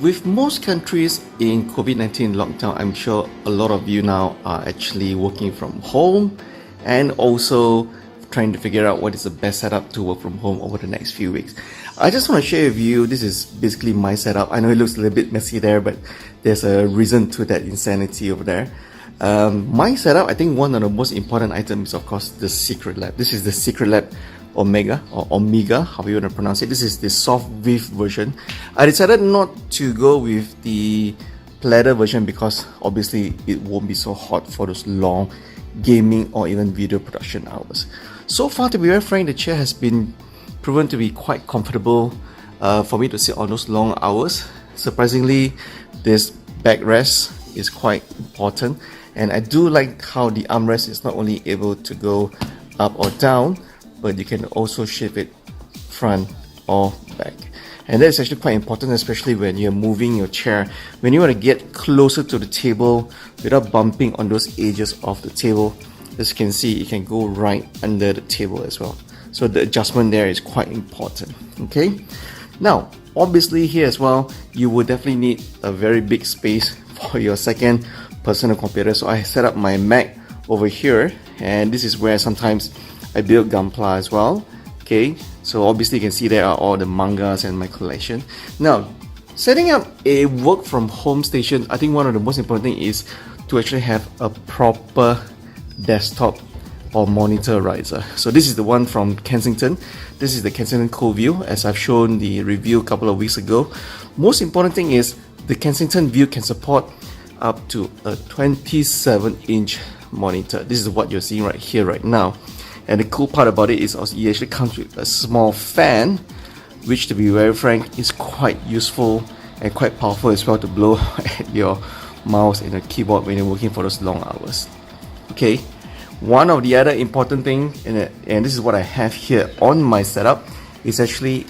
With most countries in COVID-19 lockdown, I'm sure a lot of you now are actually working from home and also trying to figure out what is the best setup to work from home over the next few weeks. I just want to share with you, this is basically my setup. I know it looks a little bit messy there, but there's a reason to that insanity over there. My setup, I think one of the most important items is of course the Secretlab. This is the Secretlab Omega or Omega, however you want to pronounce it. This is the soft width version. I decided not to go with the platter version because obviously it won't be so hot for those long gaming or even video production hours. So far, to be very frank, the chair has been proven to be quite comfortable for me to sit on those long hours. Surprisingly, this backrest is quite important, and I do like how the armrest is not only able to go up or down, but you can also shift it front or back. And that's actually quite important, especially when you're moving your chair. When you want to get closer to the table without bumping on those edges of the table, as you can see, it can go right under the table as well. So the adjustment there is quite important. Okay. Now, obviously here as well, you will definitely need a very big space for your second personal computer. So I set up my Mac over here, and this is where sometimes I build Gunpla as well. Okay, so obviously you can see there are all the mangas and my collection. Now, setting up a work from home station, I think one of the most important things is to actually have a proper desktop or monitor riser. So this is the one from Kensington. This is the Kensington CoolView, as I've shown the review a couple of weeks ago. Most important thing is the Kensington View can support up to a 27-inch monitor. This is what you're seeing right here right now. And the cool part about it is also it actually comes with a small fan, which, to be very frank, is quite useful and quite powerful as well to blow at your mouse and the keyboard when you're working for those long hours. Okay, one of the other important things, and this is what I have here on my setup, is actually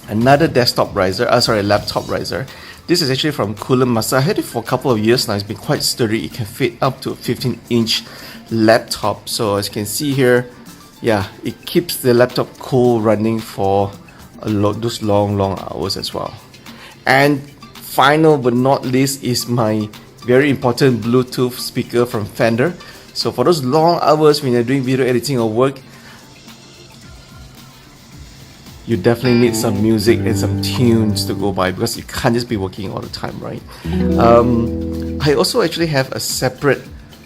another laptop riser. This is actually from Cooler Master. I had it for a couple of years now. It's been quite sturdy. It can fit up to a 15-inch laptop. So as you can see here, yeah, it keeps the laptop cool running for those long hours as well. And final but not least is my very important Bluetooth speaker from Fender. So for those long hours when you're doing video editing or work, you definitely need some music and some tunes to go by, because you can't just be working all the time, right? I also actually have a separate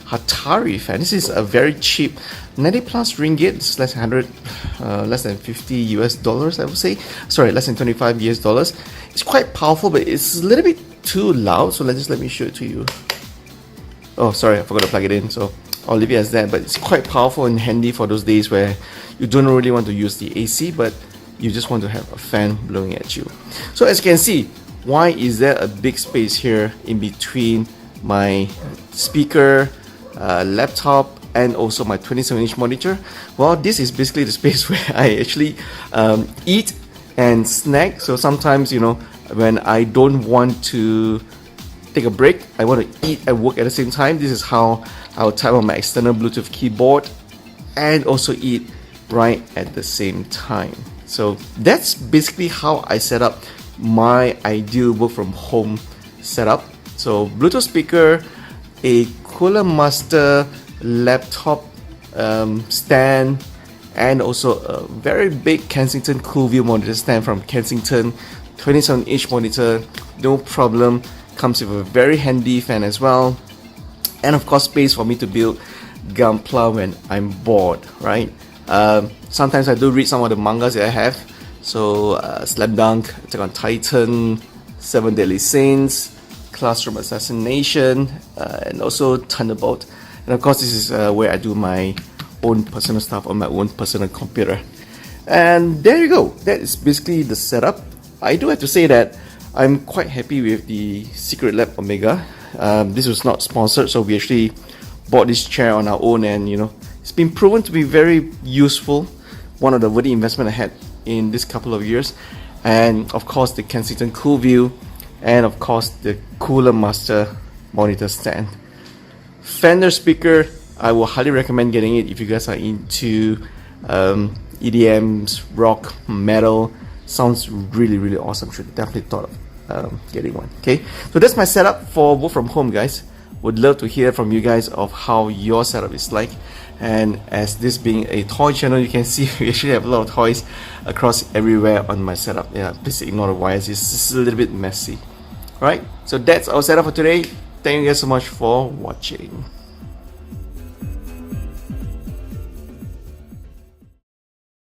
Hatari fan. This is a very cheap 90 plus ringgit. It's less than 50 US dollars, I would say. Sorry, less than 25 US dollars. It's quite powerful, but it's a little bit too loud. So let me show it to you. Oh, sorry, I forgot to plug it in. So I'll leave it as that. But it's quite powerful and handy for those days where you don't really want to use the AC, but you just want to have a fan blowing at you. So as you can see, why is there a big space here in between my speaker, laptop, and also my 27-inch monitor? Well, this is basically the space where I actually eat and snack. So sometimes, you know, when I don't want to take a break, I want to eat and work at the same time. This is how I'll type on my external Bluetooth keyboard and also eat right at the same time. So that's basically how I set up my ideal work from home setup. So Bluetooth speaker, a Cooler Master laptop stand, and also a very big Kensington CoolView monitor stand from Kensington, 27-inch monitor, no problem. Comes with a very handy fan as well, and of course space for me to build Gunpla when I'm bored, right? Sometimes I do read some of the mangas that I have. So Slam Dunk, Attack on Titan, 7 Deadly Sins, Classroom Assassination, and also Thunderbolt. And of course this is where I do my own personal stuff on my own personal computer. And there you go. That is basically the setup. I do have to say that I'm quite happy with the Secretlab Omega. This was not sponsored, so we actually bought this chair on our own, and you know, it's been proven to be very useful. One of the worthy investment I had in this couple of years. And of course the Kensington CoolView, and of course the Cooler Master monitor stand. Fender speaker, I will highly recommend getting it if you guys are into EDMs, rock, metal. Sounds really awesome. Should definitely getting one. Okay, so that's my setup for work from home, guys. Would love to hear from you guys of how your setup is like. And as this being a toy channel, you can see we actually have a lot of toys across everywhere on my setup. Yeah, please ignore the wires, it's just a little bit messy. Alright, so that's our setup for today. Thank you guys so much for watching.